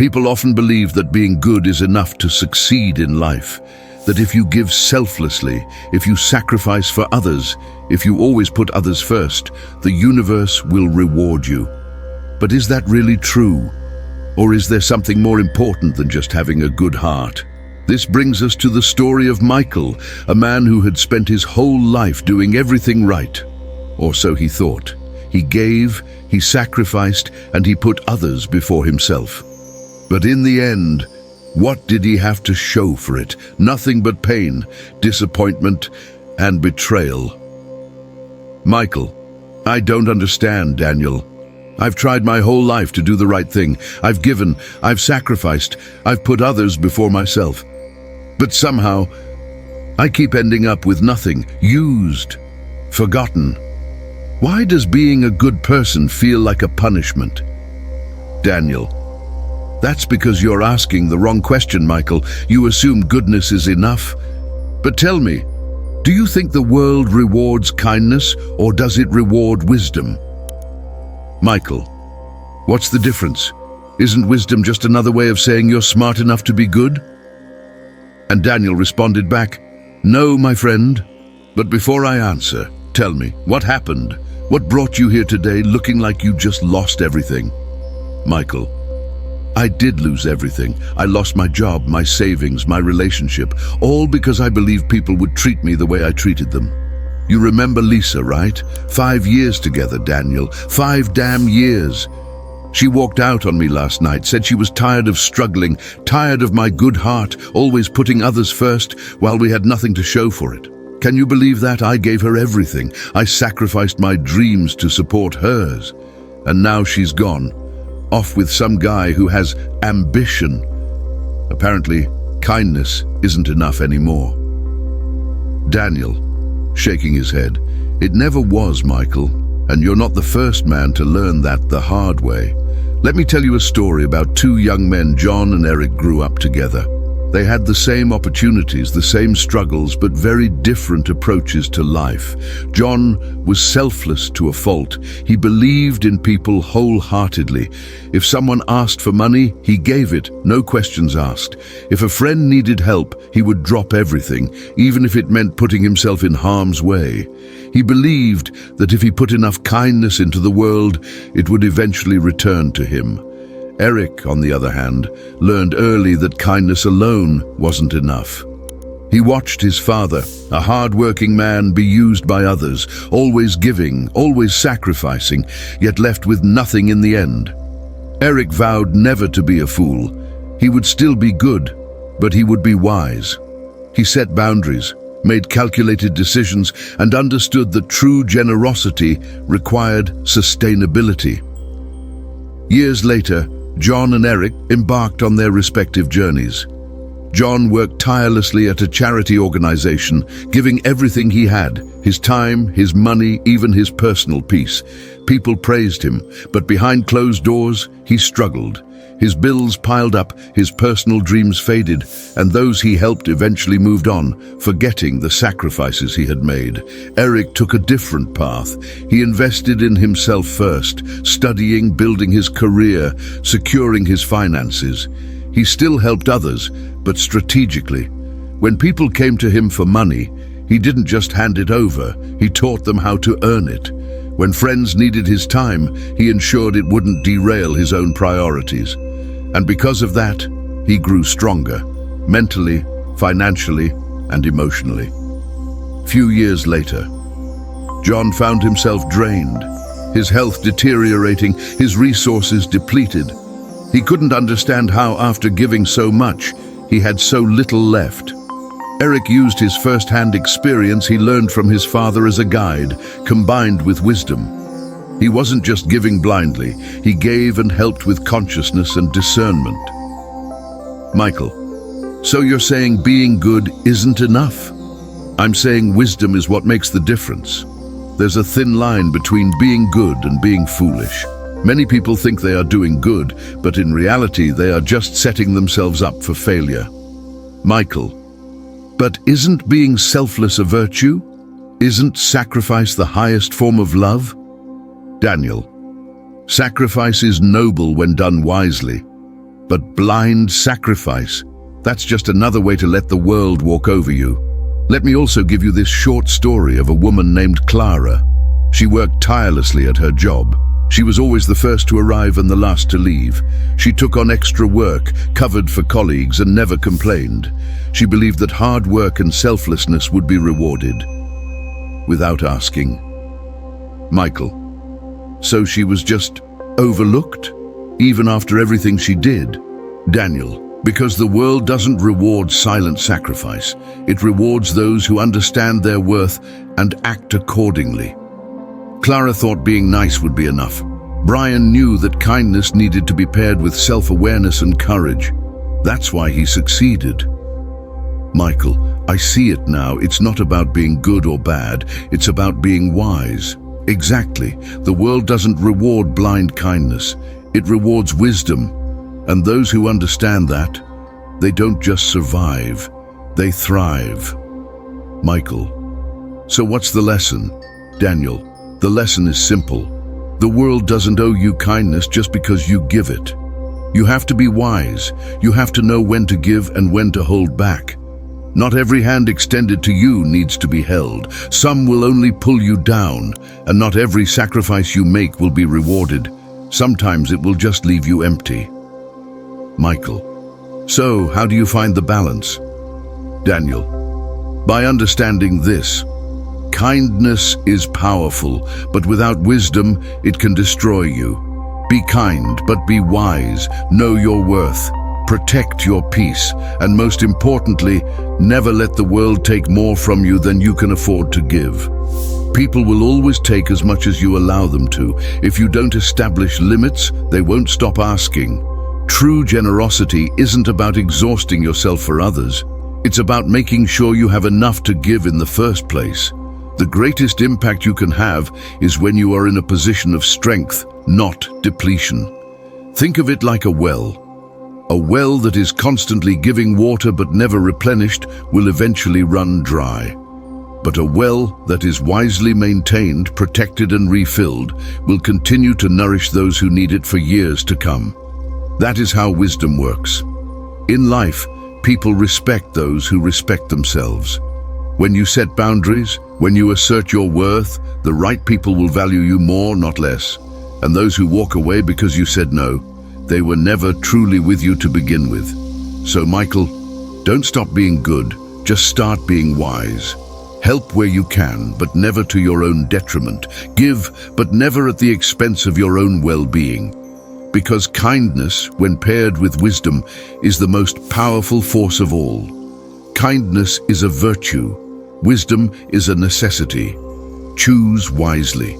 People often believe that being good is enough to succeed in life, that if you give selflessly, if you sacrifice for others, if you always put others first, the universe will reward you. But is that really true? Or is there something more important than just having a good heart? This brings us to the story of Michael, a man who had spent his whole life doing everything right. Or so he thought. He gave, he sacrificed, and he put others before himself. But in the end, what did he have to show for it? Nothing but pain, disappointment, and betrayal. Michael, I don't understand, Daniel. I've tried my whole life to do the right thing. I've given, I've sacrificed, I've put others before myself. But somehow, I keep ending up with nothing, used, forgotten. Why does being a good person feel like a punishment? Daniel, that's because you're asking the wrong question, Michael. You assume goodness is enough. But tell me, do you think the world rewards kindness or does it reward wisdom? Michael, what's the difference? Isn't wisdom just another way of saying you're smart enough to be good? And Daniel responded back, no, my friend. But before I answer, tell me, what happened? What brought you here today looking like you just lost everything? Michael, I did lose everything. I lost my job, my savings, my relationship, all because I believed people would treat me the way I treated them. You remember Lisa, right? 5 years together, Daniel. 5 damn years. She walked out on me last night, said she was tired of struggling, tired of my good heart, always putting others first while we had nothing to show for it. Can you believe that? I gave her everything. I sacrificed my dreams to support hers. And now she's gone, off with some guy who has ambition. Apparently, kindness isn't enough anymore. Daniel, shaking his head, it never was, Michael, and you're not the first man to learn that the hard way. Let me tell you a story about 2 young men. John and Eric grew up together. They had the same opportunities, the same struggles, but very different approaches to life. John was selfless to a fault. He believed in people wholeheartedly. If someone asked for money, he gave it, no questions asked. If a friend needed help, he would drop everything, even if it meant putting himself in harm's way. He believed that if he put enough kindness into the world, it would eventually return to him. Eric, on the other hand, learned early that kindness alone wasn't enough. He watched his father, a hard-working man, be used by others, always giving, always sacrificing, yet left with nothing in the end. Eric vowed never to be a fool. He would still be good, but he would be wise. He set boundaries, made calculated decisions, and understood that true generosity required sustainability. Years later, John and Eric embarked on their respective journeys. John worked tirelessly at a charity organization, giving everything he had, his time, his money, even his personal peace. People praised him, but behind closed doors, he struggled. His bills piled up, his personal dreams faded, and those he helped eventually moved on, forgetting the sacrifices he had made. Eric took a different path. He invested in himself first, studying, building his career, securing his finances. He still helped others, but strategically. When people came to him for money, he didn't just hand it over, he taught them how to earn it. When friends needed his time, he ensured it wouldn't derail his own priorities. And because of that, he grew stronger, mentally, financially, and emotionally. Few years later, John found himself drained, his health deteriorating, his resources depleted. He couldn't understand how, after giving so much, he had so little left. Eric used his first-hand experience he learned from his father as a guide, combined with wisdom. He wasn't just giving blindly, he gave and helped with consciousness and discernment. Michael, so you're saying being good isn't enough? I'm saying wisdom is what makes the difference. There's a thin line between being good and being foolish. Many people think they are doing good, but in reality they are just setting themselves up for failure. Michael, but isn't being selfless a virtue? Isn't sacrifice the highest form of love? Daniel, sacrifice is noble when done wisely, But blind sacrifice, that's just another way to let the world walk over you. Let me also give you this short story of a woman named Clara. She worked tirelessly at her job. She was always the first to arrive and the last to leave. She took on extra work, covered for colleagues, and never complained. She believed that hard work and selflessness would be rewarded. Without asking. Michael. So she was just overlooked, even after everything she did? Daniel. Because the world doesn't reward silent sacrifice. It rewards those who understand their worth and act accordingly. Clara thought being nice would be enough. Brian knew that kindness needed to be paired with self-awareness and courage. That's why he succeeded. Michael, I see it now. It's not about being good or bad. It's about being wise. Exactly. The world doesn't reward blind kindness. It rewards wisdom. And those who understand that, they don't just survive, they thrive. Michael. So what's the lesson? Daniel. The lesson is simple. The world doesn't owe you kindness just because you give it. You have to be wise. You have to know when to give and when to hold back. Not every hand extended to you needs to be held. Some will only pull you down, and not every sacrifice you make will be rewarded. Sometimes it will just leave you empty. Michael. So, how do you find the balance? Daniel. By understanding this. Kindness is powerful, but without wisdom, it can destroy you. Be kind, but be wise. Know your worth. Protect your peace. And most importantly, never let the world take more from you than you can afford to give. People will always take as much as you allow them to. If you don't establish limits, they won't stop asking. True generosity isn't about exhausting yourself for others. It's about making sure you have enough to give in the first place. The greatest impact you can have is when you are in a position of strength, not depletion. Think of it like a well. A well that is constantly giving water but never replenished will eventually run dry. But a well that is wisely maintained, protected and refilled will continue to nourish those who need it for years to come. That is how wisdom works. In life, people respect those who respect themselves. When you set boundaries, when you assert your worth, the right people will value you more, not less. And those who walk away because you said no, they were never truly with you to begin with. So Michael, don't stop being good, just start being wise. Help where you can, but never to your own detriment. Give, but never at the expense of your own well-being. Because kindness, when paired with wisdom, is the most powerful force of all. Kindness is a virtue. Wisdom is a necessity. Choose wisely.